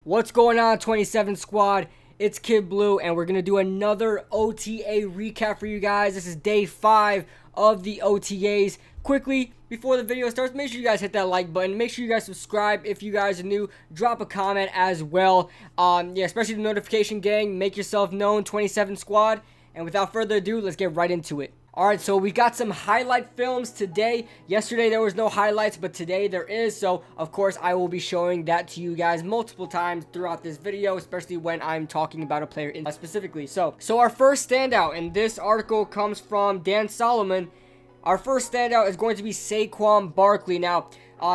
What's going on, 27 squad? It's Kid Blue, and we're going to do another OTA recap for you guys. This is day 5 of the OTAs. Quickly, before the video starts, make sure you guys hit that like button. Make sure you guys subscribe if you guys are new. Drop a comment as well. Especially the notification gang. Make yourself known, 27 squad. And without further ado, let's get right into it. Alright, so we got some highlight films today. Yesterday there was no highlights, but today there is. So, of course, I will be showing that to you guys multiple times throughout this video, especially when I'm talking about a player specifically. So our first standout, and this article comes from Dan Solomon. Our first standout is going to be Saquon Barkley. Now,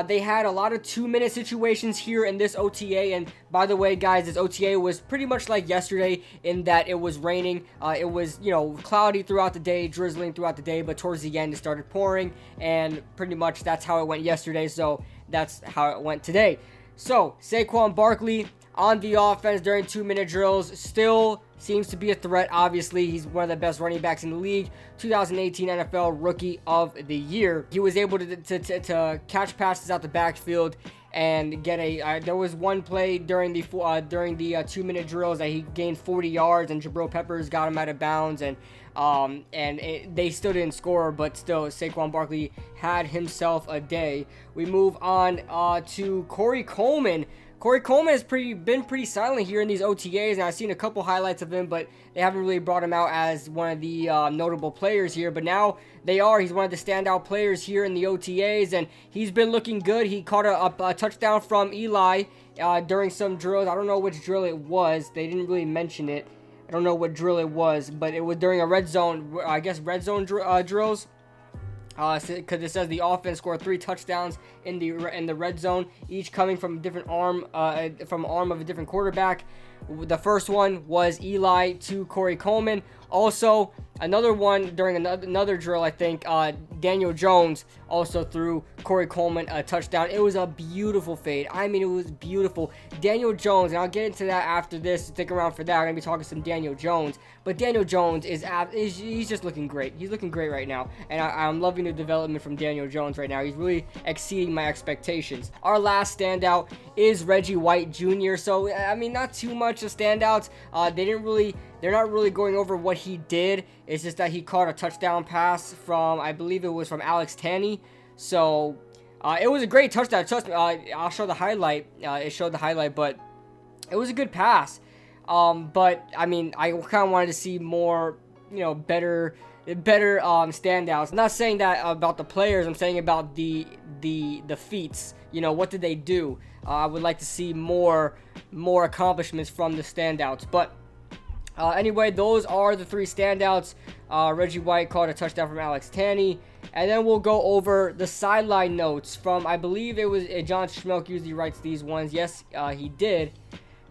they had a lot of 2-minute situations here in this OTA, and by the way, guys, this OTA was pretty much like yesterday in that it was raining. It was, cloudy throughout the day, drizzling throughout the day, but towards the end it started pouring, and pretty much that's how it went yesterday, so that's how it went today. So, Saquon Barkley on the offense during 2-minute drills still seems to be a threat. Obviously, he's one of the best running backs in the league. 2018 NFL Rookie of the Year. He was able to catch passes out the backfield and get there was one play during the 2-minute drills that he gained 40 yards, and Jabril Peppers got him out of bounds, and they still didn't score, but still Saquon Barkley had himself a day. We move on to Corey Coleman. Corey Coleman has been pretty silent here in these OTAs, and I've seen a couple highlights of him, but they haven't really brought him out as one of the notable players here. But now they are. He's one of the standout players here in the OTAs, and he's been looking good. He caught a touchdown from Eli during some drills. I don't know which drill it was. They didn't really mention it. I don't know what drill it was, but it was during a red zone, red zone drills. Because it says the offense scored 3 touchdowns in the red zone, each coming from a different arm of a different quarterback. The first one was Eli to Corey Coleman. Also, another one during another drill, I think, Daniel Jones also threw Corey Coleman a touchdown. It was a beautiful fade. I mean, it was beautiful. Daniel Jones, and I'll get into that after this. Stick around for that. I'm going to be talking some Daniel Jones. But Daniel Jones he's just looking great. He's looking great right now. And I'm loving the development from Daniel Jones right now. He's really exceeding my expectations. Our last standout is Reggie White Jr. So, I mean, not too much of standouts. They're not really going over what he did. It's just that he caught a touchdown pass from, I believe it was from Alex Tanney. So, it was a great touchdown. Trust me, I'll show the highlight. It showed the highlight, but it was a good pass. But, I mean, I kind of wanted to see more, better standouts. I'm not saying that about the players. I'm saying about the feats. What did they do? I would like to see more accomplishments from the standouts. But anyway, those are the 3 standouts. Reggie White caught a touchdown from Alex Tanney. And then we'll go over the sideline notes from, I believe it was John Schmelk usually writes these ones. Yes, he did.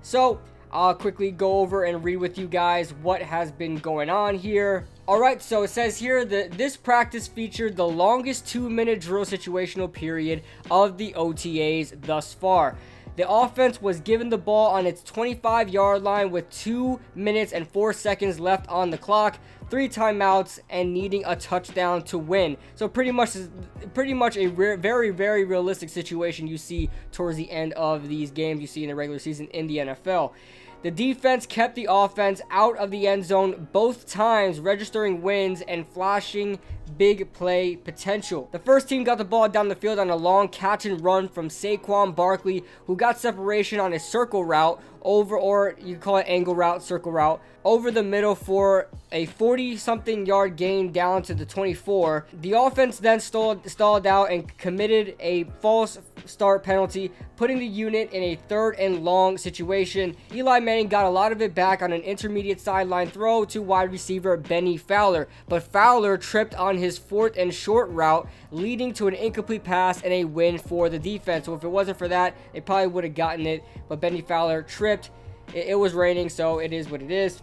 So, I'll quickly go over and read with you guys what has been going on here. Alright, so it says here that this practice featured the longest 2-minute drill situational period of the OTAs thus far. The offense was given the ball on its 25-yard line with 2 minutes and 4 seconds left on the clock, 3 timeouts, and needing a touchdown to win. So pretty much a very, very realistic situation you see towards the end of these games you see in the regular season in the NFL. The defense kept the offense out of the end zone both times, registering wins and flashing big play potential. The first team got the ball down the field on a long catch and run from Saquon Barkley, who got separation on a circle route or you call it angle route, circle route, over the middle for a 40-something yard gain down to the 24. The offense then stalled out and committed a false start penalty, putting the unit in a 3rd and long situation. Eli Manning got a lot of it back on an intermediate sideline throw to wide receiver Bennie Fowler, but Fowler tripped on his 4th and short route, leading to an incomplete pass and a win for the defense. So if it wasn't for that, they probably would have gotten it, but Bennie Fowler tripped. It was raining, so it is what it is.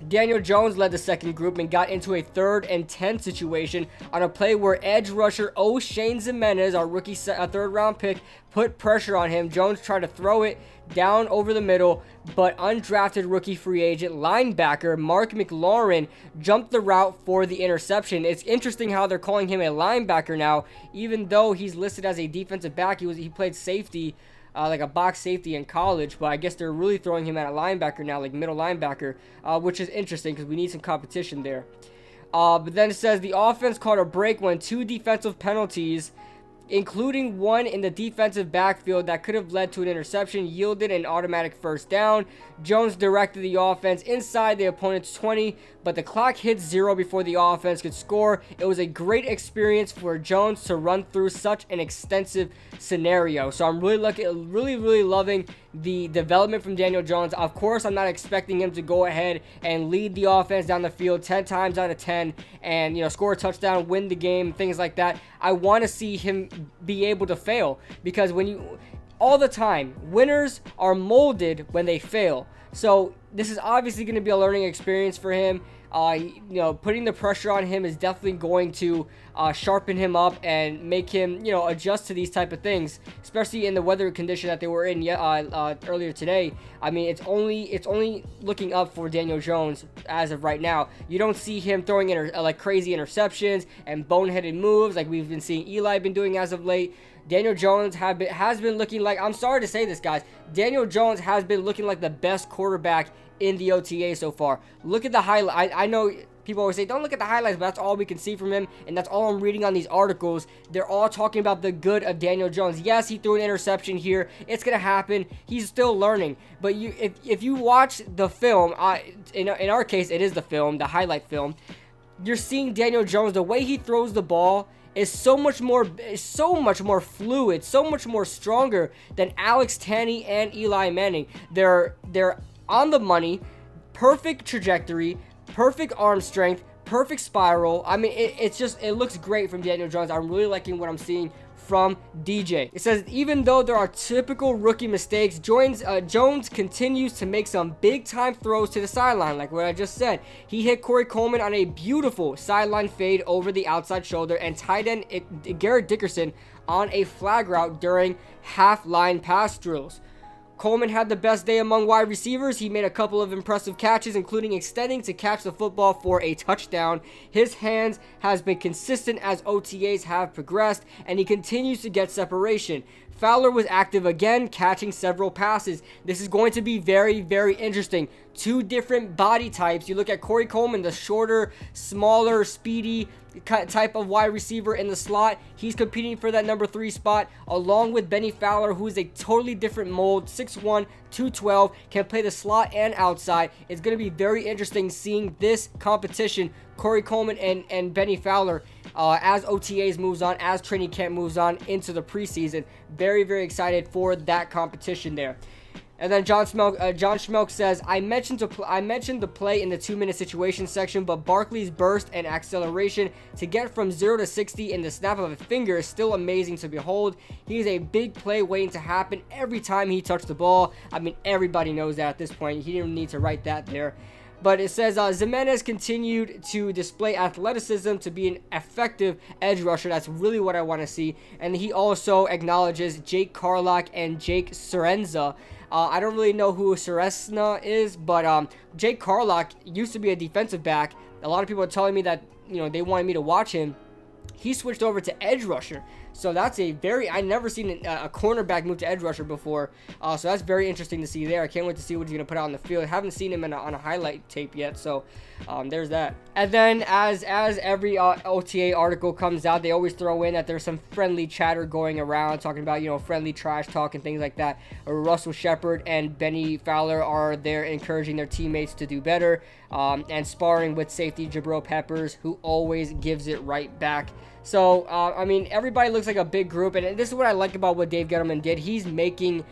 Daniel Jones led the second group and got into a 3rd and 10 situation on a play where edge rusher O'Shane Ximenez, our rookie 3rd round pick, put pressure on him. Jones tried to throw it down over the middle, but undrafted rookie free agent linebacker Mark McLaurin jumped the route for the interception. It's interesting how they're calling him a linebacker now, even though he's listed as a defensive back. He played safety like a box safety in college, but I guess they're really throwing him at a linebacker now, like middle linebacker, which is interesting because we need some competition there. But then it says the offense caught a break when 2 defensive penalties, including one in the defensive backfield that could have led to an interception, yielded an automatic first down. Jones directed the offense inside the opponent's 20, but the clock hit 0 before the offense could score. It was a great experience for Jones to run through such an extensive scenario. So I'm really loving the development from Daniel Jones. Of course, I'm not expecting him to go ahead and lead the offense down the field 10 times out of 10 and, score a touchdown, win the game, things like that. I want to see him be able to fail, because all the time, winners are molded when they fail. So this is obviously going to be a learning experience for him. Putting the pressure on him is definitely going to sharpen him up and make him, adjust to these type of things, especially in the weather condition that they were in earlier today. I mean, it's only looking up for Daniel Jones as of right now. You don't see him throwing like crazy interceptions and boneheaded moves like we've been seeing Eli been doing as of late. Daniel Jones has been looking like, I'm sorry to say this, guys, Daniel Jones has been looking like the best quarterback in the OTA so far. Look at the highlight. I know people always say, don't look at the highlights, but that's all we can see from him, and that's all I'm reading on these articles. They're all talking about the good of Daniel Jones. Yes, he threw an interception here. It's going to happen. He's still learning. But if you watch the film, in our case, it is the film, the highlight film, you're seeing Daniel Jones, the way he throws the ball is so much more fluid, so much more stronger than Alex Tanney and Eli Manning. They're on the money, perfect trajectory, perfect arm strength, perfect spiral. I mean, it looks great from Daniel Jones. I'm really liking what I'm seeing from DJ. It says, even though there are typical rookie mistakes, Jones continues to make some big-time throws to the sideline, like what I just said. He hit Corey Coleman on a beautiful sideline fade over the outside shoulder, and tight end Garrett Dickerson on a flag route during half-line pass drills. Coleman had the best day among wide receivers. He made a couple of impressive catches, including extending to catch the football for a touchdown. His hands has been consistent as OTAs have progressed, and he continues to get separation. Fowler was active again, catching several passes. This is going to be very, very interesting. 2 different body types. You look at Corey Coleman, the shorter, smaller, speedy type of wide receiver in the slot. He's competing for that number 3 spot, along with Bennie Fowler, who is a totally different mold, 6'1", 212, can play the slot and outside. It's going to be very interesting seeing this competition, Corey Coleman and Bennie Fowler, as OTAs moves on, as training camp moves on into the preseason. Very, very excited for that competition there. And then John Schmelk says, I mentioned the play in the 2-minute situation section, but Barkley's burst and acceleration to get from 0 to 60 in the snap of a finger is still amazing to behold. He is a big play waiting to happen every time he touched the ball. I mean, everybody knows that at this point. He didn't need to write that there. But it says, Zimenez continued to display athleticism to be an effective edge rusher. That's really what I want to see. And he also acknowledges Jake Carlock and Jake Serenza. I don't really know who Seresna is, but Jake Carlock used to be a defensive back. A lot of people are telling me that, they wanted me to watch him. He switched over to edge rusher. So that's I've never seen a cornerback move to edge rusher before. So that's very interesting to see there. I can't wait to see what he's going to put out on the field. I haven't seen him on a highlight tape yet. So there's that. And then as every OTA article comes out, they always throw in that there's some friendly chatter going around talking about, friendly trash talk and things like that. Russell Shepard and Bennie Fowler are there encouraging their teammates to do better, and sparring with safety Jabril Peppers, who always gives it right back. So, I mean, everybody looks like a big group, and this is what I like about what Dave Gettleman did. He's making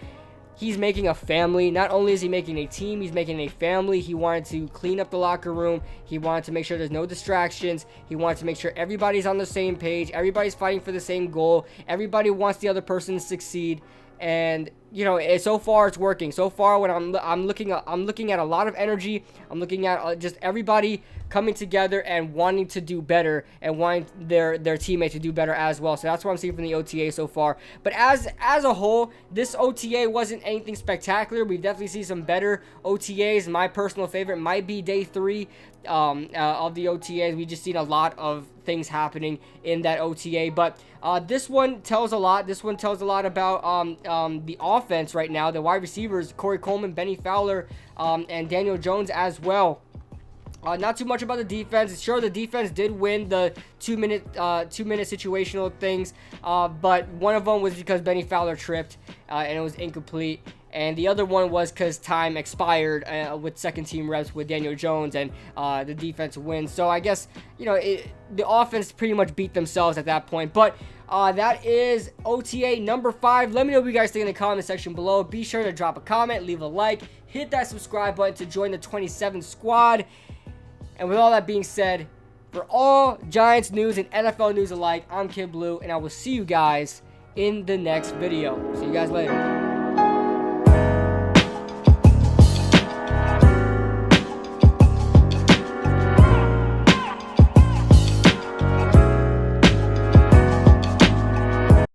a family. Not only is he making a team, he's making a family. He wanted to clean up the locker room. He wanted to make sure there's no distractions. He wanted to make sure everybody's on the same page. Everybody's fighting for the same goal. Everybody wants the other person to succeed. And so far it's working. So far, when I'm looking at a lot of energy. I'm looking at just everybody coming together and wanting to do better and wanting their teammates to do better as well. So that's what I'm seeing from the OTA so far. But as a whole, this OTA wasn't anything spectacular. We've definitely seen some better OTAs. My personal favorite might be day 3 of the OTAs. We just seen a lot of things happening in that OTA, but this one tells a lot. This one tells a lot about the offense offense right now. The wide receivers, Corey Coleman, Bennie Fowler, and Daniel Jones as well. Not too much about the defense. Sure, the defense did win the two-minute situational things, but one of them was because Bennie Fowler tripped and it was incomplete, and the other one was because time expired with second-team reps with Daniel Jones, and the defense wins. So I guess the offense pretty much beat themselves at that point. But that is OTA number 5. Let me know what you guys think in the comment section below. Be sure to drop a comment, leave a like, hit that subscribe button to join the 27 squad. And with all that being said, for all Giants news and NFL news alike, I'm Kid Blue, and I will see you guys in the next video. See you guys later.